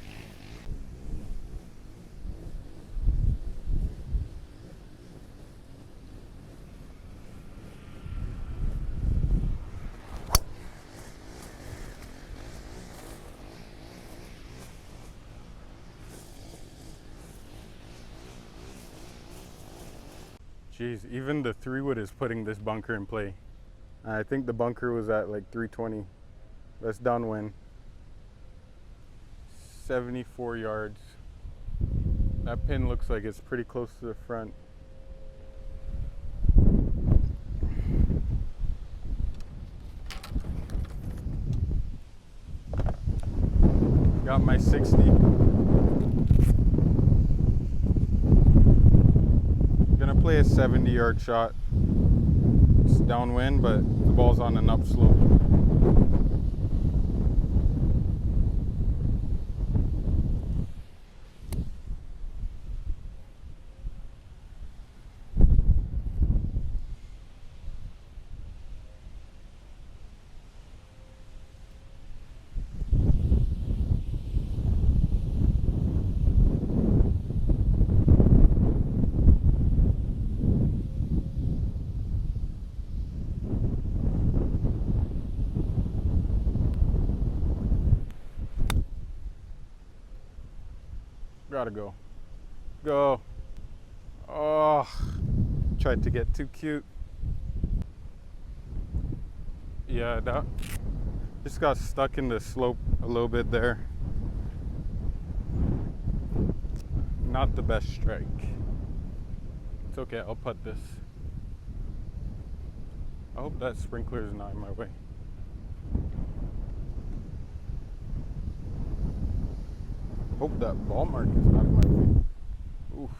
Jeez, even the 3-wood is putting this bunker in play. I think the bunker was at like 320. That's downwind. 74 yards. That pin looks like it's pretty close to the front. Got my 60. Gonna play a 70-yard shot. It's downwind, but the ball's on an upslope. Gotta go. Go. Oh, tried to get too cute. Yeah, that just got stuck in the slope a little bit there. Not the best strike. It's okay, I'll putt this. I hope that sprinkler is not in my way. Hope that ball mark is not in my way. Oof.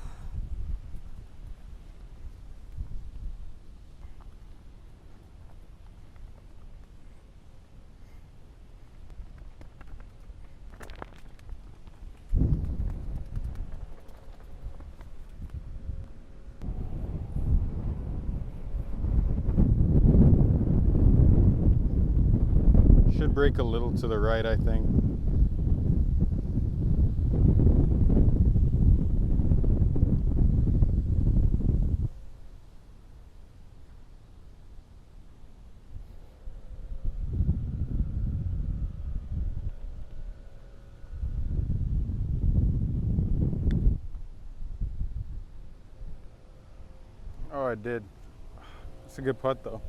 break a little to the right, I think. Oh, I did. It's a good putt though.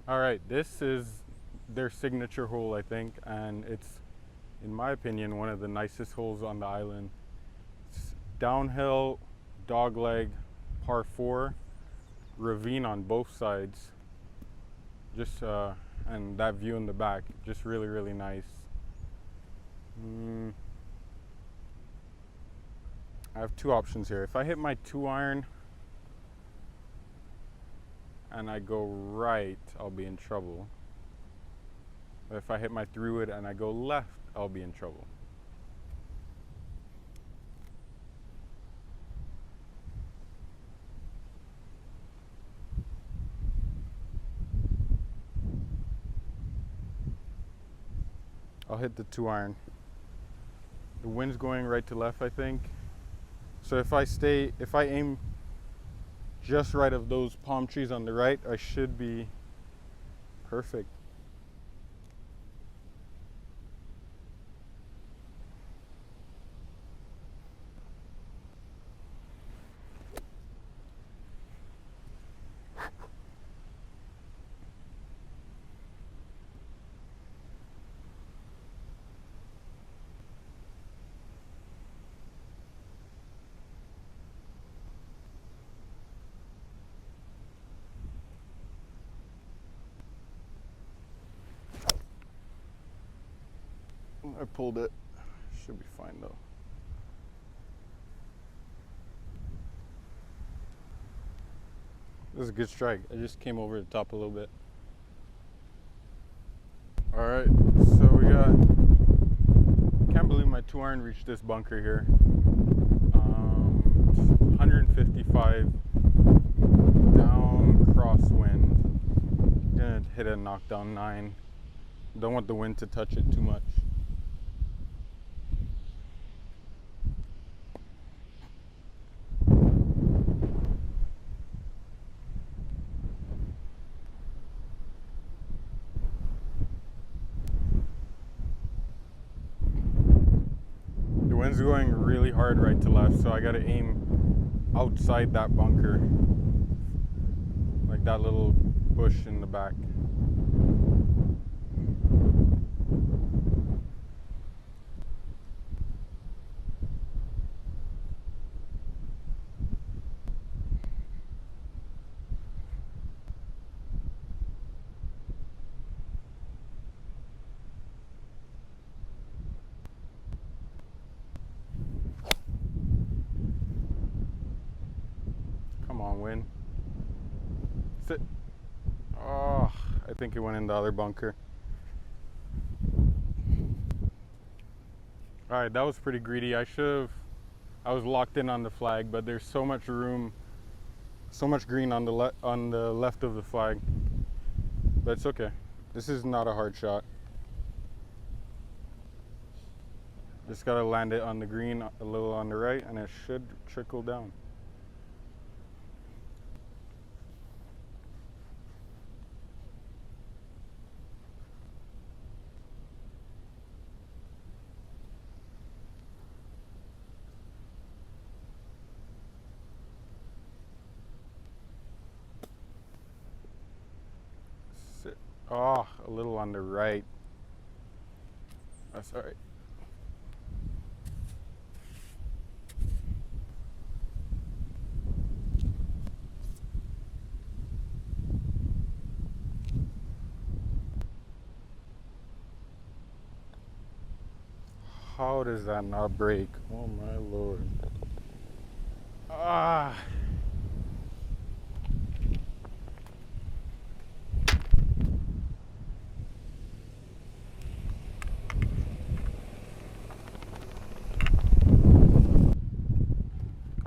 All right, this is their signature hole, I think, and it's, in my opinion, one of the nicest holes on the island. It's downhill, dogleg, par 4, ravine on both sides. Just and that view in the back, just really, really nice. I have two options here. If I hit my 2-iron and I go right, I'll be in trouble. But if I hit my 3-wood and I go left, I'll be in trouble. I'll hit the 2-iron. The wind's going right to left, I think. So if I aim just right of those palm trees on the right, I should be perfect. I pulled it. Should be fine though. This is a good strike. I just came over the top a little bit. All right, so we got, can't believe my 2-iron reached this bunker here. 155 down crosswind. Gonna hit a knockdown 9. Don't want the wind to touch it too much. The wind's going really hard right to left, so I gotta aim outside that bunker, like that little bush in the back. Come on, wind. Sit. Oh, I think it went in the other bunker. All right, that was pretty greedy. I was locked in on the flag, but there's so much room, so much green on the left of the flag. But it's okay. This is not a hard shot. Just gotta land it on the green, a little on the right, and it should trickle down. Oh, a little on the right. That's all right. How does that not break? Oh my Lord. Ah.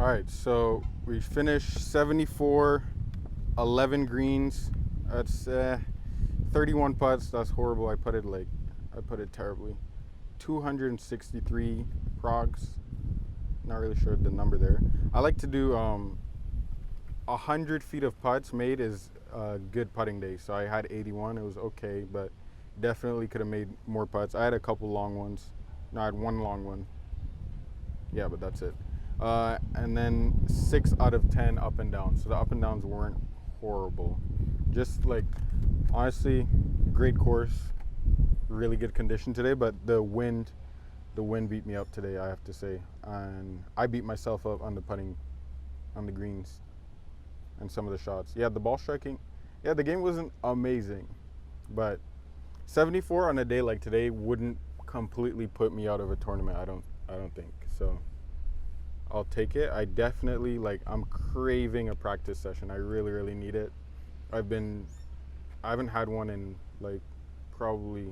All right, so we finished 74, 11 greens. That's 31 putts. That's horrible. I put it terribly. 263 progs. Not really sure the number there. I like to do 100 feet of putts made is a good putting day. So I had 81. It was okay, but definitely could have made more putts. I had a couple long ones. No, I had one long one. Yeah, but that's it. And then 6 out of 10 up and down. So the up and downs weren't horrible. Just like, honestly, great course, really good condition today. But the wind beat me up today, I have to say. And I beat myself up on the putting, on the greens, and some of the shots. Yeah, the ball striking. Yeah, the game wasn't amazing, but 74 on a day like today wouldn't completely put me out of a tournament. I don't think so. I'll take it. I definitely I'm craving a practice session. I really need it. I haven't had one in probably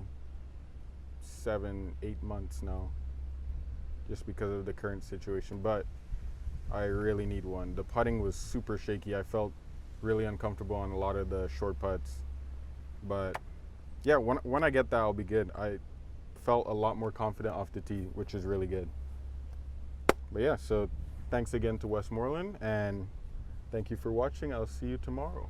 7-8 months now, just because of the current situation, but I really need one. The putting was super shaky. I felt really uncomfortable on a lot of the short putts, but yeah, when I get that, I'll be good. I felt a lot more confident off the tee, which is really good. But yeah, so thanks again to Westmorland, and thank you for watching. I'll see you tomorrow.